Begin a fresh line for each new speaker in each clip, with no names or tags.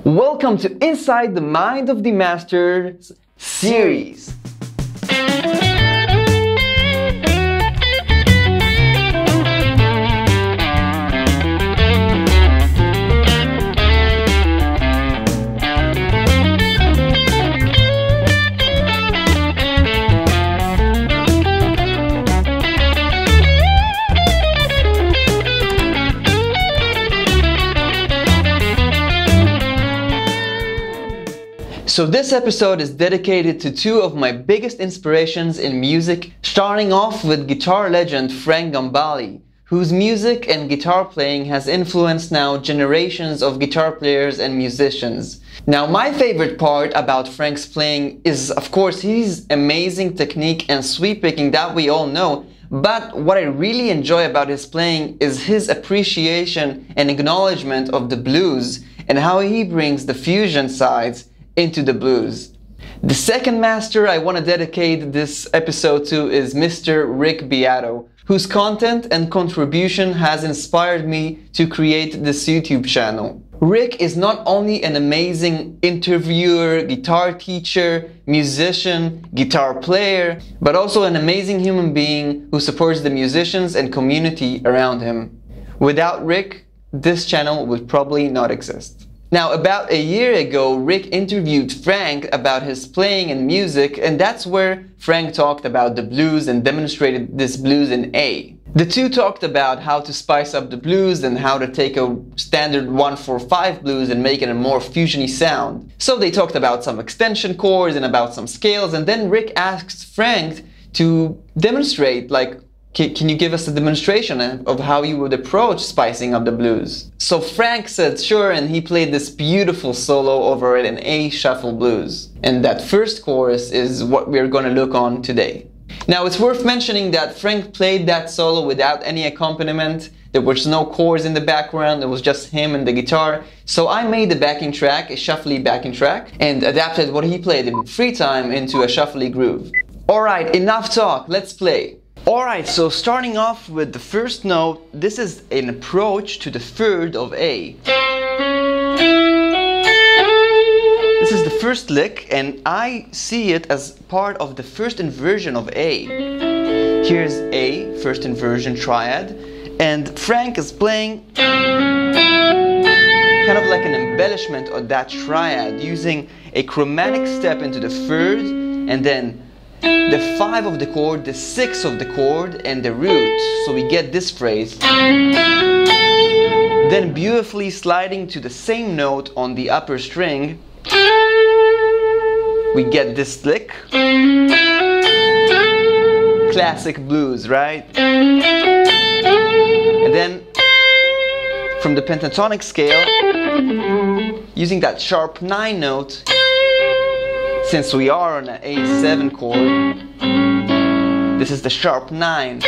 Welcome to Inside the Mind of the Masters series. So this episode is dedicated to two of my biggest inspirations in music, starting off with guitar legend Frank Gambale, whose music and guitar playing has influenced now generations of guitar players and musicians. Now my favorite part about Frank's playing is of course his amazing technique and sweep picking that we all know, but what I really enjoy about his playing is his appreciation and acknowledgement of the blues and how he brings the fusion sides into the blues. The second master I want to dedicate this episode to is Mr. Rick Beato, whose content and contribution has inspired me to create this YouTube channel. Rick is not only an amazing interviewer, guitar teacher, musician, guitar player, but also an amazing human being who supports the musicians and community around him. Without Rick, this channel would probably not exist. Now, about a year ago, Rick interviewed Frank about his playing and music, and that's where Frank talked about the blues and demonstrated this blues in A. The two talked about how to spice up the blues and how to take a standard 1-4-5 blues and make it a more fusiony sound. So they talked about some extension chords and about some scales, and then Rick asked Frank to demonstrate, like, can you give us a demonstration of how you would approach spicing up the blues? So Frank said sure, and he played this beautiful solo over an A shuffle blues. And that first chorus is what we're going to look on today. Now it's worth mentioning that Frank played that solo without any accompaniment. There was no chords in the background, it was just him and the guitar. So I made the backing track, a shuffly backing track, and adapted what he played in free time into a shuffly groove. Alright, enough talk, let's play. Alright, so starting off with the first note, this is an approach to the third of A. This is the first lick, and I see it as part of the first inversion of A. Here's A, first inversion triad, and Frank is playing kind of like an embellishment of that triad, using a chromatic step into the third, and then the 5 of the chord, the 6 of the chord, and the root. So we get this phrase. Then beautifully sliding to the same note on the upper string, we get this lick. Classic blues, right? And then from the pentatonic scale, using that sharp 9 note, since we are on an A7 chord, this is the sharp 9.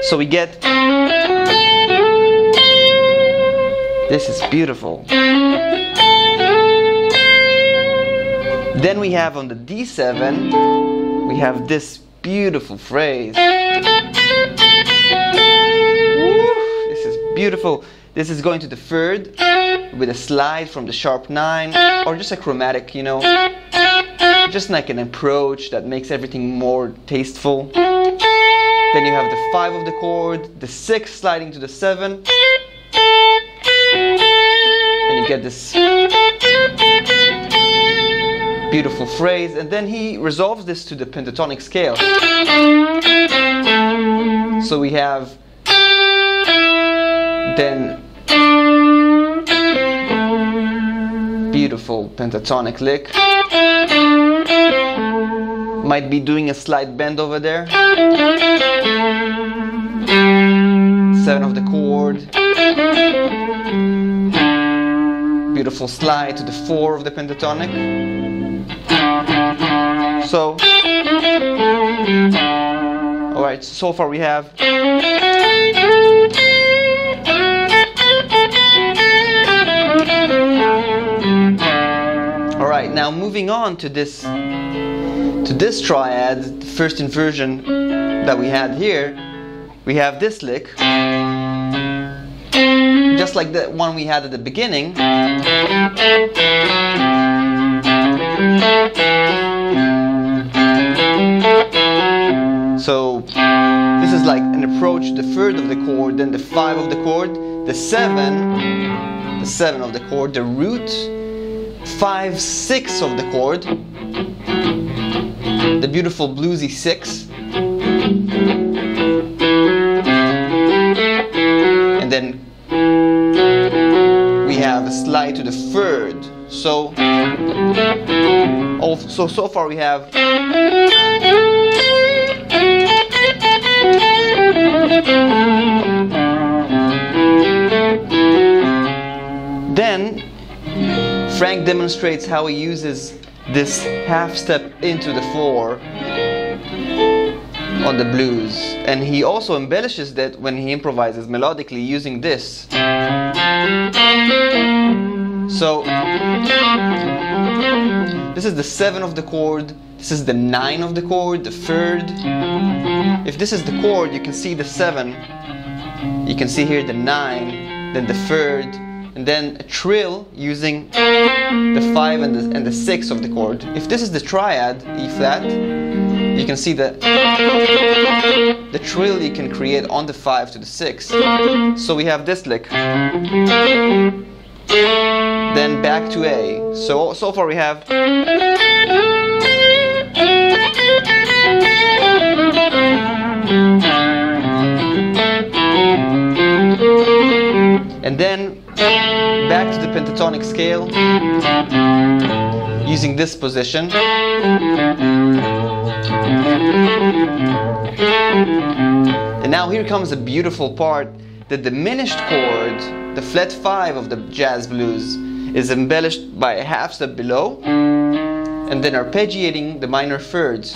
So we get, this is beautiful. Then we have on the D7, we have this beautiful phrase. Woo, this is beautiful. This is going to the third with a slide from the sharp 9, or just a chromatic, you know. Just like an approach that makes everything more tasteful. Then you have the 5 of the chord, the 6 sliding to the 7, and you get this beautiful phrase, and then he resolves this to the pentatonic scale. So we have then beautiful pentatonic lick. Might be doing a slight bend over there. 7 of the chord. Beautiful slide to the 4 of the pentatonic. So, alright, so far we have alright, now moving on to this triad, the first inversion that we had here, we have this lick. just like the one we had at the beginning. So this is like an approach, the third of the chord, then the 5 of the chord, the 7 of the chord, the root, 5, 6 of the chord, the beautiful bluesy 6, and then we have a slide to the 3rd. So far we have then Frank demonstrates how he uses this half step into the 4 on the blues, and he also embellishes that when he improvises melodically using this. So this is the 7 of the chord, this is the 9 of the chord, the 3rd. If this is the chord, you can see the 7, you can see here the 9, then the 3rd, and then a trill using the 5 and the 6 of the chord. If this is the triad, E flat, you can see the trill you can create on the 5 to the 6. So we have this lick, then back to A. So far we have and then back to the pentatonic scale using this position. And now here comes a beautiful part. The diminished chord, the flat 5 of the jazz blues, is embellished by a half step below and then arpeggiating the minor thirds.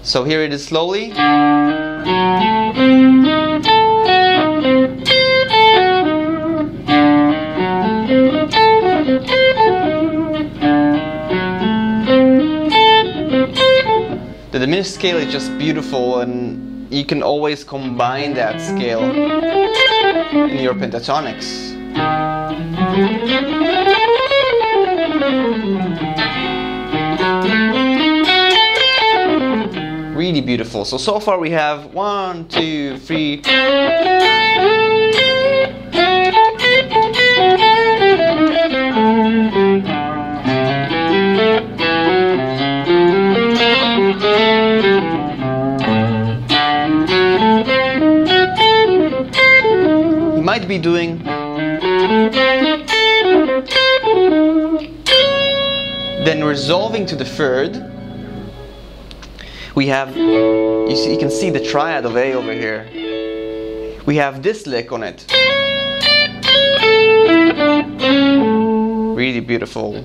So here it is slowly. The diminished scale is just beautiful, and you can always combine that scale in your pentatonics. Really beautiful. So far we have 1, 2, 3. You might be doing then resolving to the 3rd. We have, you can see the triad of A over here. We have this lick on it. Really beautiful.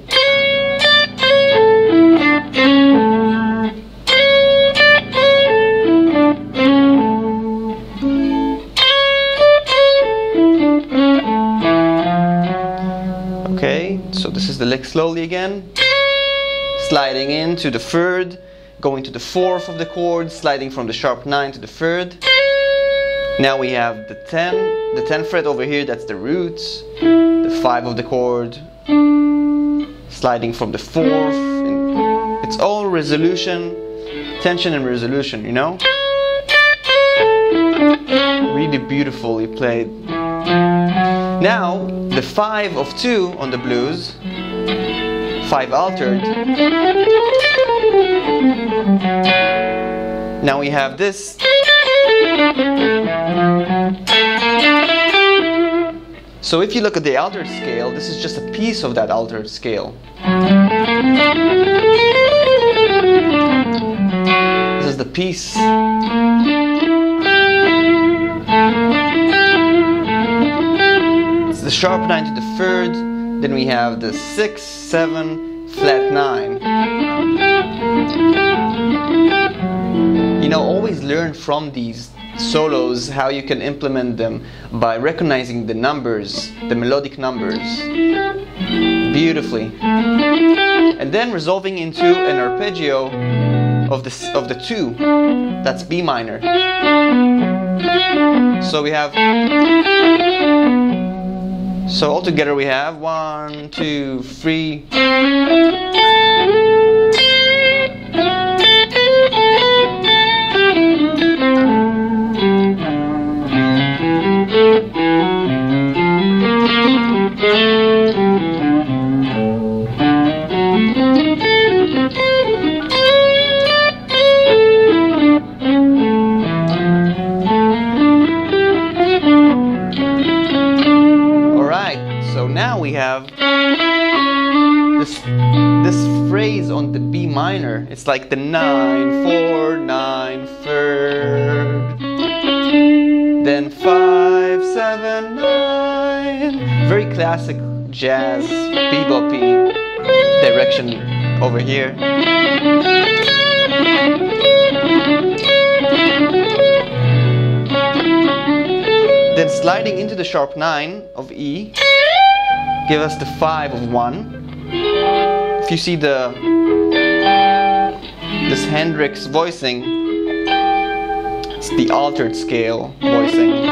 Okay, so this is the lick slowly again. Sliding into the 3rd. Going to the 4th of the chord, sliding from the sharp 9 to the 3rd. Now we have the 10th fret over here, that's the roots, the 5 of the chord, sliding from the 4th. And it's all resolution, tension and resolution, you know? Really beautifully played. Now, the 5 of 2 on the blues, 5 altered. Now we have this. So if you look at the altered scale, this is just a piece of that altered scale. This is the piece. It's the sharp 9 to the 3rd, then we have the 6, 7, flat 9. You know, always learn from these solos how you can implement them by recognizing the numbers, the melodic numbers. beautifully. And then resolving into an arpeggio of the 2. That's B minor. So we have, so altogether we have 1, 2, 3. We have this phrase on the B minor. It's like the 9, 4, 9, 3rd, then 5, 7, 9. Very classic jazz bebop-y direction over here. Then sliding into the sharp 9 of E, give us the 5 of 1. If you see this Hendrix voicing, it's the altered scale voicing.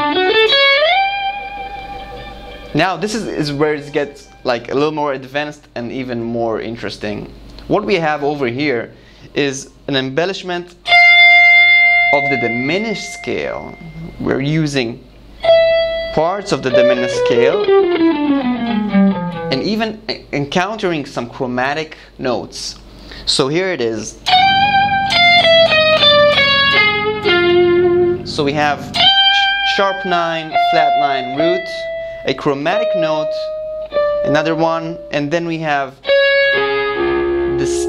Now this is where it gets like a little more advanced and even more interesting. What we have over here is an embellishment of the diminished scale. We're using parts of the diminished scale and even encountering some chromatic notes. So here it is. So we have sharp 9, flat 9 root, a chromatic note, another one, and then we have this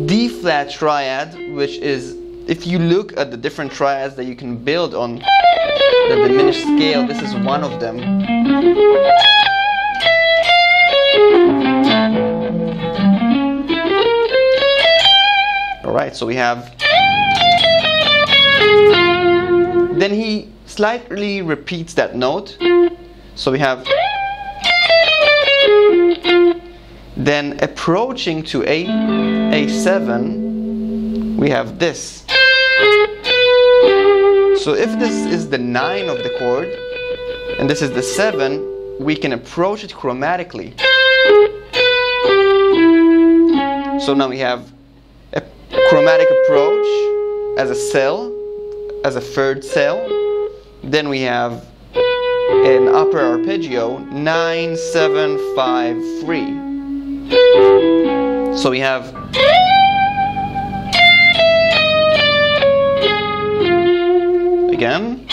D flat triad, which is, if you look at the different triads that you can build on the diminished scale, this is one of them. Alright, so we have, then he slightly repeats that note. So we have, then approaching to A7, we have this. So if this is the 9 of the chord, and this is the 7, we can approach it chromatically. So now we have a chromatic approach as a cell, as a 3rd cell. Then we have an upper arpeggio, 9, 7, 5, 3. So we have again,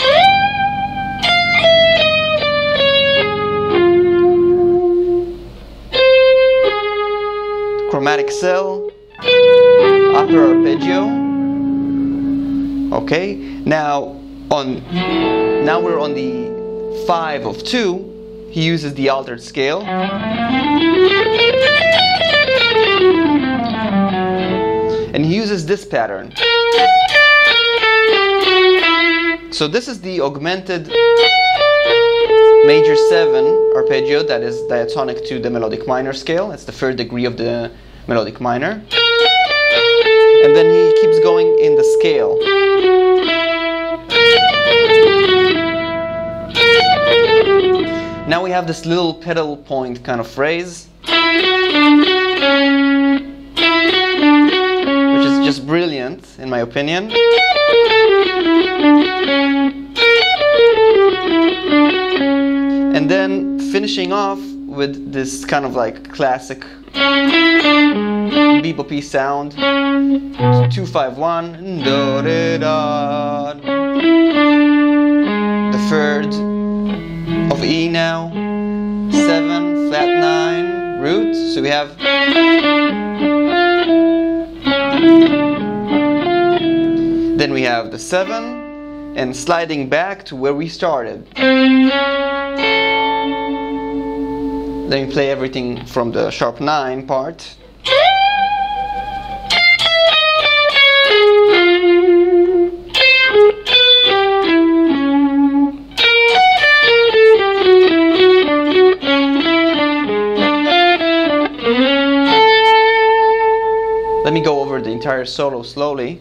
chromatic cell, upper arpeggio. Okay, now we're on the 5 of 2. He uses the altered scale. And he uses this pattern. So this is the augmented major 7 arpeggio that is diatonic to the melodic minor scale. It's the 3rd degree of the melodic minor. And then he keeps going in the scale. Now we have this little pedal point kind of phrase, which is just brilliant in my opinion. And then finishing off with this kind of like classic bebop-y sound. 2-5-1, do re da. The 3rd of E now, 7, flat 9, root. So we have then we have the 7 and sliding back to where we started. Then we play everything from the sharp 9 part. entire solo slowly.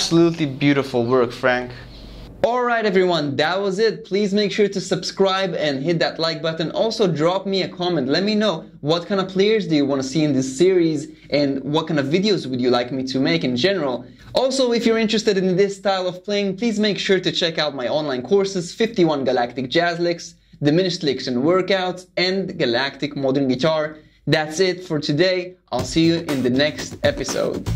Absolutely beautiful work, Frank. Alright everyone, that was it. Please make sure to subscribe and hit that like button. Also drop me a comment. Let me know what kind of players do you want to see in this series and what kind of videos would you like me to make in general. Also, if you're interested in this style of playing, please make sure to check out my online courses, 51 Galactic Jazz Licks, Diminished Licks and Workouts, and Galactic Modern Guitar. That's it for today. I'll see you in the next episode.